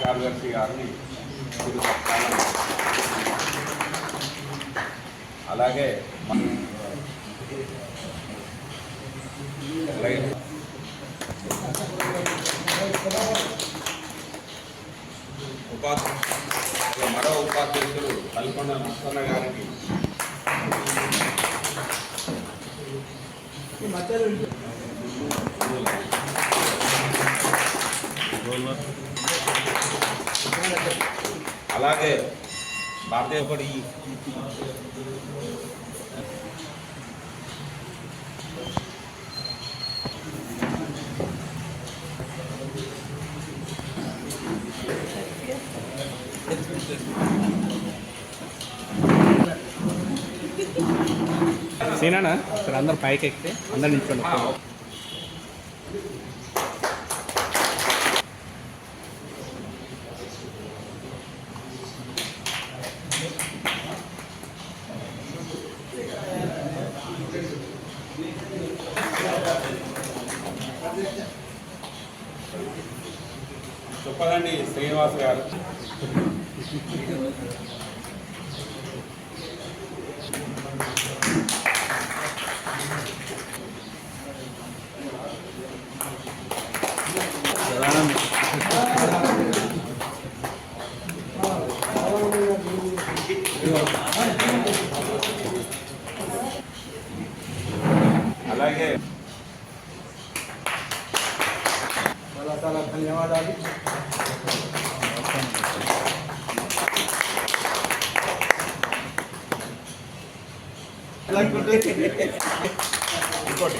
కార్యదర్శి గారిని అలాగే మరో ఉపాధ్యక్షుడు పల్కొండ నరసన్న గారికి అలాగే భారతీయ పడి సీనా సార్ అందరు పైకి ఎక్కితే అందరు నిల్చోండి. చెప్పదండి శ్రీనివాస్ గారు. అలాగే చాలా చాలా ధన్యవాదాలు. ఇంకోటి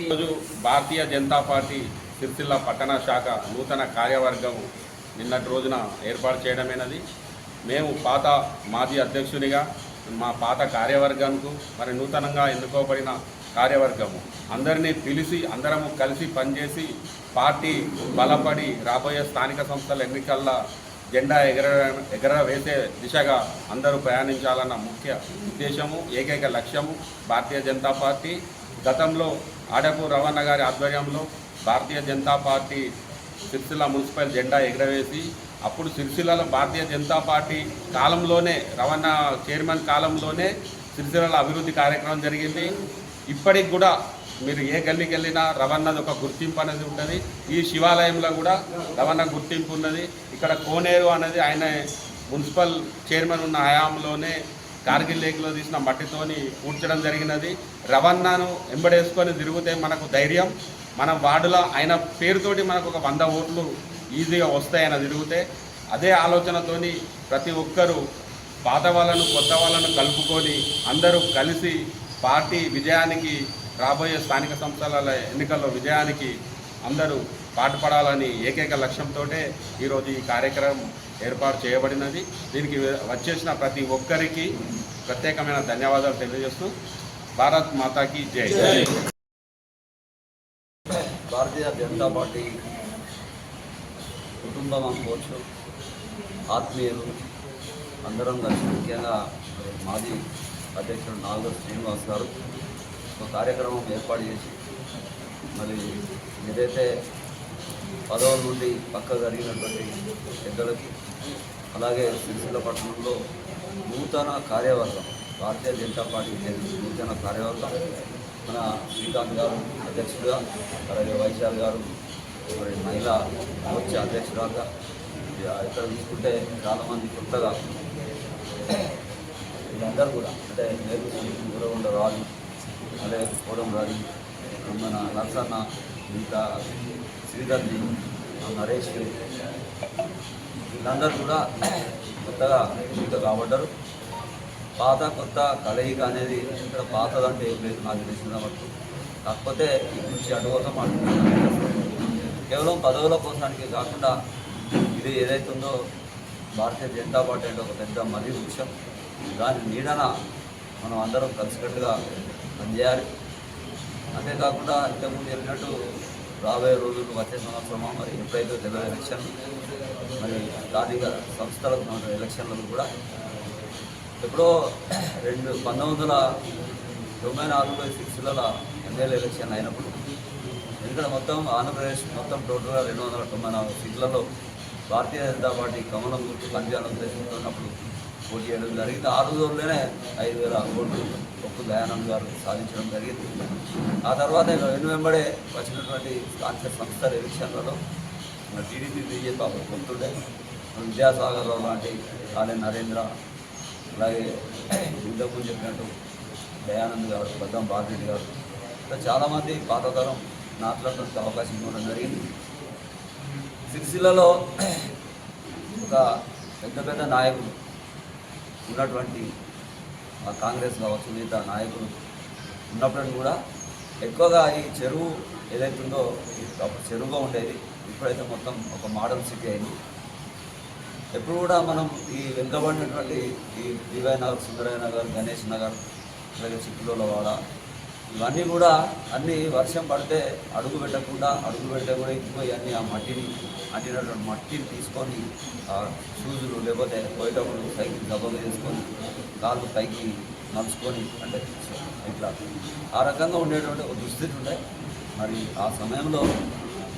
ఈరోజు భారతీయ జనతా పార్టీ సిరిసిల్ల పట్టణ శాఖ నూతన కార్యవర్గం నిన్నటి రోజున ఏర్పాటు చేయడమైనది. మేము పాత మాజీ అధ్యక్షునిగా మా పాత కార్యవర్గానికి మరి నూతనంగా ఎన్నుకోబడిన కార్యవర్గము అందరినీ పిలిచి అందరము కలిసి పనిచేసి పార్టీ బలపడి రాబోయే స్థానిక సంస్థల ఎన్నికల్లో జెండా ఎగరవేసే దిశగా అందరూ ప్రయాణించాలన్న ముఖ్య ఉద్దేశము, ఏకైక లక్ష్యము భారతీయ జనతా పార్టీ. గతంలో ఆడపు రవణ గారి ఆధ్వర్యంలో భారతీయ జనతా పార్టీ సిరిసిల్ల మున్సిపల్ జెండా ఎగరవేసి అప్పుడు సిరిసిల్లలో భారతీయ జనతా పార్టీ కాలంలోనే రవణ చైర్మన్ కాలంలోనే సిరిసిల్లలో అభివృద్ధి కార్యక్రమం జరిగింది. ఇప్పటికి కూడా మీరు ఏ గల్లీకి వెళ్ళినా రవణది ఒక గుర్తింపు అనేది ఉంటుంది. ఈ శివాలయంలో కూడా రవణ గుర్తింపు ఉన్నది. ఇక్కడ కోనేరు అనేది ఆయన మున్సిపల్ చైర్మన్ ఉన్న హయాంలోనే కార్గిల్ లేక్లో తీసిన మట్టితోని పూడ్చడం జరిగినది. రవణను ఎంబడేసుకొని తిరిగితే మనకు ధైర్యం, మన వార్డులో ఆయన పేరుతోటి మనకు ఒక 100 ఓట్లు ఈజీగా వస్తాయని తిరిగితే అదే ఆలోచనతోని ప్రతి ఒక్కరూ పాత వాళ్ళను కొత్త వాళ్ళను కలుపుకొని అందరూ కలిసి పార్టీ విజయానికి, రాబోయే స్థానిక సంస్థల ఎన్నికల్లో విజయానికి అందరూ పాటుపడాలని ఏకైక లక్ష్యంతో ఈరోజు ఈ కార్యక్రమం ఏర్పాటు చేయబడినది. దీనికి వచ్చేసిన ప్రతి ఒక్కరికి ప్రత్యేకమైన ధన్యవాదాలు తెలియజేస్తూ భారత్ మాతాకి జై. భారతీయ జనతా పార్టీ కుటుంబం అనుకోవచ్చు, ఆత్మీయులు అందరం కలిసి ముఖ్యంగా మాజీ అధ్యక్షుడు నాగర్ శ్రీనివాస్ గారు ఒక కార్యక్రమం ఏర్పాటు చేసి మరి ఏదైతే పదవుల నుండి పక్క జరిగినటువంటి పెద్దలకి అలాగే సిరిసిల్ల పట్టణంలో నూతన కార్యవర్గం భారతీయ జనతా పార్టీ నూతన కార్యవర్గం మన శ్రీకాంత్ గారు అధ్యక్షుడిగా అలాగే వైశాల్ గారు మరి మహిళా మోర్చా అధ్యక్షురాలుగా ఇక్కడ తీసుకుంటే చాలామంది కొత్తగా వీళ్ళందరూ కూడా అంటే నేను గురగొండ రాజు అలాగే కోడం రాజు మన నరసన్న ఇంకా శ్రీధర్జీ నరేష్ వీళ్ళందరూ కూడా కొత్తగా ఇంకా కాబడ్డారు. పాత కొత్త కలయిక అనేది ఇక్కడ పాతదంటే ఏం లేదు నాకు తెలిసిన వరకు. కాకపోతే ఇటు నుంచి అటు కోసం కేవలం పదవుల కోసానికి కాకుండా ఇది ఏదైతే ఉందో భారతీయ జనతా పార్టీ అంటే ఒక పెద్ద మరీ వృక్షం. దాని నీడన మనం అందరం కలిసికట్టుగా పనిచేయాలి. అంతేకాకుండా ఇంతకుముందు చెప్పినట్టు రాబోయే రోజులు వచ్చే సంవత్సరమా మరి ఎప్పుడైతే తెలుగు ఎలక్షన్ మరి స్థానిక సంస్థలకు ఎలక్షన్లకు కూడా ఎప్పుడో 1994 సిరిసిల్ల ఎమ్మెల్యే ఎలక్షన్ అయినప్పుడు ఎందుకంటే మొత్తం ఆంధ్రప్రదేశ్ మొత్తం టోటల్గా 294 సీట్లలో భారతీయ జనతా పార్టీ కమలం గుర్తు పంజాబ్ ఉద్దేశిస్తున్నప్పుడు పోటీ చేయడం జరిగింది. 6 రోజుల్లోనే 5,000 ఓట్లు ఒక్క దయానంద్ గారు సాధించడం జరిగింది. ఆ తర్వాత వెంబడే వచ్చినటువంటి స్థానిక సంస్థల ఎలక్షన్లలో టీడీపీ బీజేపీ అప్పుడు పొత్తుండే విద్యాసాగర్ రావు లాంటి కాళే నరేంద్ర అలాగే ఇంతకుముందు చెప్పినట్టు దయానంద్ గారు బద్దం బాలరెడ్డి గారు ఇంకా చాలామంది పాతతరం నాట్లటువంటి అవకాశం ఇవ్వడం జరిగింది. సిరిసిల్లలో ఒక పెద్ద పెద్ద నాయకులు ఉన్నటువంటి కాంగ్రెస్ కావచ్చు మిగతా నాయకులు ఉన్నప్పటికీ కూడా ఎక్కువగా ఈ చెరువు ఏదైతుందో అప్పుడు చెరువుగా ఉండేది, ఇప్పుడైతే మొత్తం ఒక మోడల్ సిటీ అయింది. ఎప్పుడు కూడా మనం ఈ వెనుకబడినటువంటి ఈ డివై నగర్, సుందరయ్య నగర్, గణేష్ నగర్ అలాగే చిక్కులవాడ ఇవన్నీ కూడా అన్నీ వర్షం పడితే అడుగు పెట్టకుండా అడుగు పెడితే కూడా ఇంకిపోయి అన్నీ ఆ మట్టిని అంటినటువంటి మట్టిని తీసుకొని ఆ షూజులు లేకపోతే పోయేటప్పుడు సైకిల్ దెబ్బగా తీసుకొని కాళ్ళు పైకి మలుచుకొని అంటే ఇట్లా ఆ రకంగా ఉండేటువంటి ఒక దుస్థితి ఉండే. మరి ఆ సమయంలో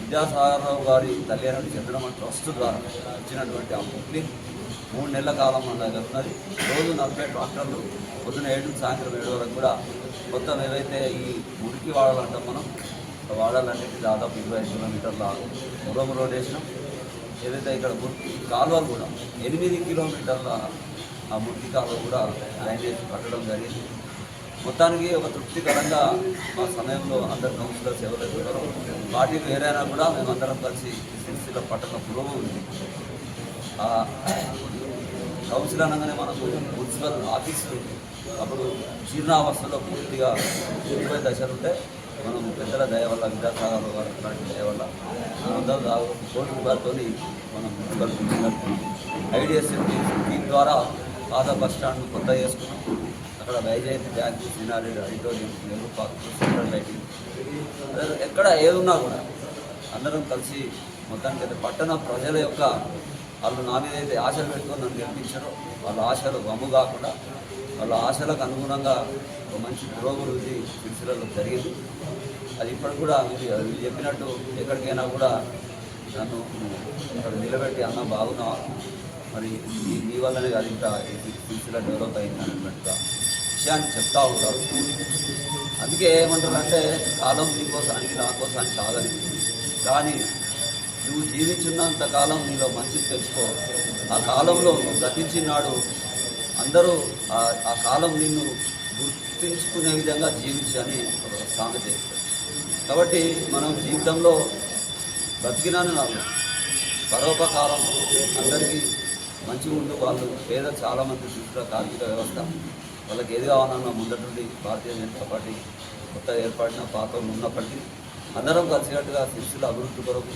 విద్యాసాగరరావు గారి తల్లి అయినట్టు చంద్రమ ట్రస్ట్ ద్వారా వచ్చినటువంటి ఆ బుక్లింగ్ 3 నెలల కాలం అన్నది జరుగుతున్నది. రోజు 40 ట్రాక్టర్లు పొద్దున 7 సాయంత్రం 7 వరకు కూడా మొత్తం ఏవైతే ఈ మురికి వాడాలంటాం మనం వాడాలంటే దాదాపు 25 కిలోమీటర్ల మురం రోడ్ వేసినాం. ఏదైతే ఇక్కడ మురికి కాలువలు కూడా 8 కిలోమీటర్ల ఆ మురికి కాలువ కూడా డ్రైనేజ్ కట్టడం జరిగింది. మొత్తానికి ఒక తృప్తికరంగా మా సమయంలో అందరు కౌన్సిలర్స్ ఎవరైతే పార్టీలు వేరైనా కూడా మేమందరం కలిసి సిరిసిల్ల పట్టణ పురోగతి కౌన్సిల్ అనగానే మనకు మున్సిపల్ ఆఫీసు అప్పుడు జీర్ణావస్థలో పూర్తిగా పూర్తిపోయే దశలు ఉంటే మనం పెద్దల దయ వల్ల విద్యాసాగర్ గారి దయ వల్ల 100 కోట్ల రూపాయలతో మనం మున్సిపల్ ఐడిఎస్ఎఫ్ స్కీమ్ ద్వారా పాత బస్ స్టాండ్ కొత్త చేసుకున్నాం. అక్కడ Vyjayanthi bank, Srinareddy auditorium, Nehru park, central lighting ఎక్కడ ఏదున్నా కూడా అందరం కలిసి మొత్తానికి అయితే పట్టణ ప్రజల యొక్క వాళ్ళు నా మీద అయితే ఆశలు పెట్టుకొని నన్ను గెలిపించారో వాళ్ళ ఆశలు వమ్ము కాకుండా వాళ్ళ ఆశలకు అనుగుణంగా ఒక మంచి పురోగతి సిరిసిల్లలో జరిగింది. అది ఇప్పటికి కూడా మీరు చెప్పినట్టు ఎక్కడికైనా కూడా నన్ను అక్కడ నిలబెట్టి అన్న బాగున్నా మరి మీ వల్లనే కాదు ఇంకా సిరిసిల్ల డెవలప్ అయింది అన్నట్టుగా విషయాన్ని చెప్తూ ఉంటారు. అందుకే ఏమంటారంటే కాలం నీకోసానికి నా కోసానికి కాదని, కానీ నువ్వు జీవించున్నంత కాలం నీలో మంచి తెలుసుకో. ఆ కాలంలో నువ్వు గతించినాడు అందరూ ఆ కాలం నిన్ను గుర్తించుకునే విధంగా జీవించని ఒక సామెత. కాబట్టి మనం జీవితంలో బతికినాను నాకు పరోపకారం అందరికీ మంచిగా ఉండు. వాళ్ళు పేద చాలామంది చూసిన ఆర్థిక వ్యవస్థ వాళ్ళకి ఏది కావాలన్నా ముందటి నుండి భారతీయ జనతా పార్టీ కొత్త ఏర్పడిన పాత ఉన్నప్పటికీ అందరం కలిసినట్టుగా సిరిసిల్ల అభివృద్ధి కొరకు.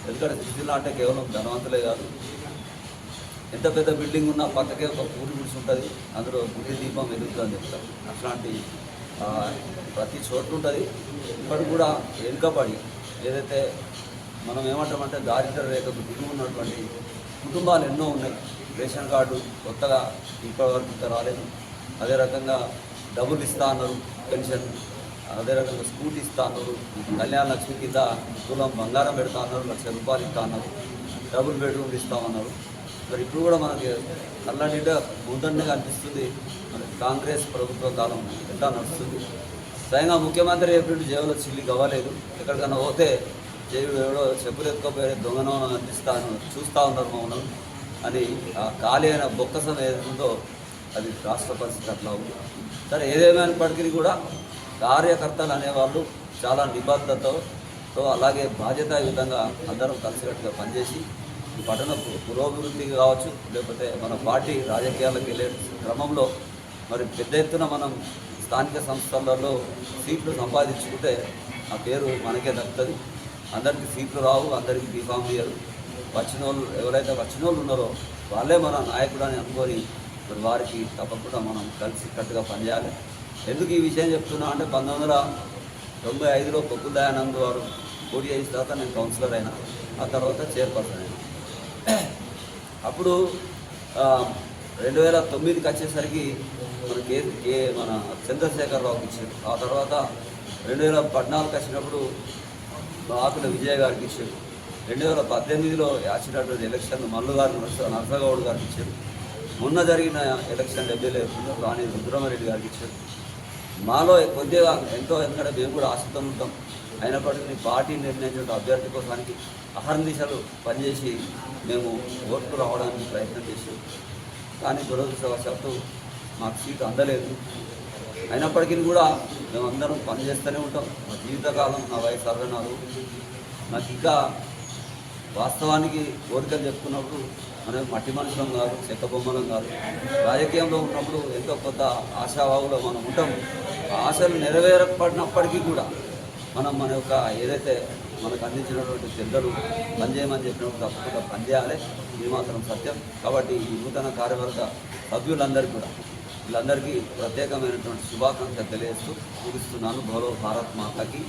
ఎందుకంటే సిరిసిల్ల అంటే కేవలం ధనవంతులే కాదు, ఎంత పెద్ద బిల్డింగ్ ఉన్నా పక్కకే ఒక పూరి గుడిసి ఉంటుంది, అందులో గుడి దీపం వెలుగుతుందని చెప్తారు. అట్లాంటి ప్రతి చోట్ల ఉంటుంది. ఇప్పటికి కూడా వెనుకబడి ఏదైతే మనం ఏమంటామంటే దారిద్ర్య రేఖకు దిగువ ఉన్నటువంటి కుటుంబాలు ఎన్నో ఉన్నాయి. రేషన్ కార్డు కొత్తగా ఇప్పటివరకు ఇంకా రాలేదు. అదే రకంగా డబ్బులు ఇస్తా అన్నారు, పెన్షన్, అదే రకంగా స్కూటీ ఇస్తా అన్నారు, కళ్యాణ లక్ష్మి కింద తులం బంగారం పెడతా అన్నారు, 1,00,000 రూపాయలు ఇస్తా అన్నారు, డబుల్ బెడ్రూమ్లు ఇస్తామన్నారు. మరి ఇప్పుడు కూడా మనకి కళ్ళనిండా ముందండగా అనిపిస్తుంది మరి కాంగ్రెస్ ప్రభుత్వ కాలం ఎట్లా నడుస్తుంది. స్వయంగా ముఖ్యమంత్రి చెప్పినట్టు జేబులో చిల్లి కావాలేదు, ఎక్కడికన్నా పోతే జేబుడు ఎవడో చెప్పులు ఎత్తుకోపోయే దొంగనో అనిపిస్తాను చూస్తూ ఉన్నారు మమ్మల్ని అని. ఆ ఖాళీ అయిన బొక్కసం ఏదైతుందో అది రాష్ట్ర పరిస్థితి అట్లా ఉంది. సరే, ఏదేమైనప్పటికీ కూడా కార్యకర్తలు అనేవాళ్ళు చాలా నిబద్ధతతో అలాగే బాధ్యతాయుతంగా అందరం కలిసికట్టుగా పనిచేసి ఈ పట్టణ పురోభివృద్ధి కావచ్చు, లేకపోతే మన పార్టీ రాజకీయాలకు వెళ్ళే క్రమంలో మరి పెద్ద ఎత్తున మనం స్థానిక సంస్థలలో సీట్లు సంపాదించుకుంటే ఆ పేరు మనకే దక్కుతుంది. అందరికీ సీట్లు రావు, అందరికీ బీఫామ్ ఇయ్యరు. వచ్చిన వాళ్ళు ఎవరైతే వచ్చిన వాళ్ళు ఉన్నారో వాళ్ళే మన నాయకుడు అని అనుకొని మరి వారికి తప్పకుండా మనం కలిసి కట్టుగా పనిచేయాలి. ఎందుకు ఈ విషయం చెప్తున్నా అంటే 1995లో బొగ్గుల దయానంద్ వారు పోటీ చేసిన తర్వాత నేను కౌన్సిలర్ అయినా, ఆ తర్వాత చైర్పర్సన్ అయినా. అప్పుడు 2009కి వచ్చేసరికి మన చంద్రశేఖరరావుకి ఇచ్చారు. ఆ తర్వాత 2014కి వచ్చినప్పుడు ఆకుల విజయ్ గారికి ఇచ్చారు. 2018లో వచ్చినటువంటి ఎలక్షన్ మల్లు గారు నరసగౌడ్ గారికి ఇచ్చారు. మొన్న జరిగిన ఎలక్షన్ ఎమ్మెల్యేలో రాణి రుద్రమారెడ్డి గారికి ఇచ్చారు. మాలో కొద్దిగా ఎంతో, ఎందుకంటే మేము కూడా ఆశతో ఉంటాం, అయినప్పటికీ పార్టీ నిర్ణయించిన అభ్యర్థి కోసానికి అహర్నిశలు పనిచేసి మేము ఓట్లు రావడానికి ప్రయత్నం చేసాం. కానీ దురదృష్టవశాత్తు మాకు సీటు అందలేదు. అయినప్పటికీ కూడా మేమందరం పనిచేస్తూనే ఉంటాం. మా జీవితకాలం, నా వయసు 64. నాకు ఇంకా వాస్తవానికి కోరికలు చెప్పుకున్నప్పుడు మనం మట్టి మనుషులం కాదు, చెక్క బొమ్మలం కాదు. రాజకీయంలో ఉన్నప్పుడు ఎంతో కొత్త ఆశావాహులో మనం ఉంటాం. ఆ ఆశలు నెరవేరపడినప్పటికీ కూడా మనం మన యొక్క ఏదైతే మనకు అందించినటువంటి పెద్దలు పనిచేయమని చెప్పినప్పుడు తప్పకుండా పనిచేయాలి. ఇది మాత్రం సత్యం. కాబట్టి ఈ నూతన కార్యవర్గ సభ్యులందరికీ కూడా వీళ్ళందరికీ ప్రత్యేకమైనటువంటి శుభాకాంక్షలు తెలియజేస్తూ ముగిస్తున్నాను. భలో భారత్ మాతకి.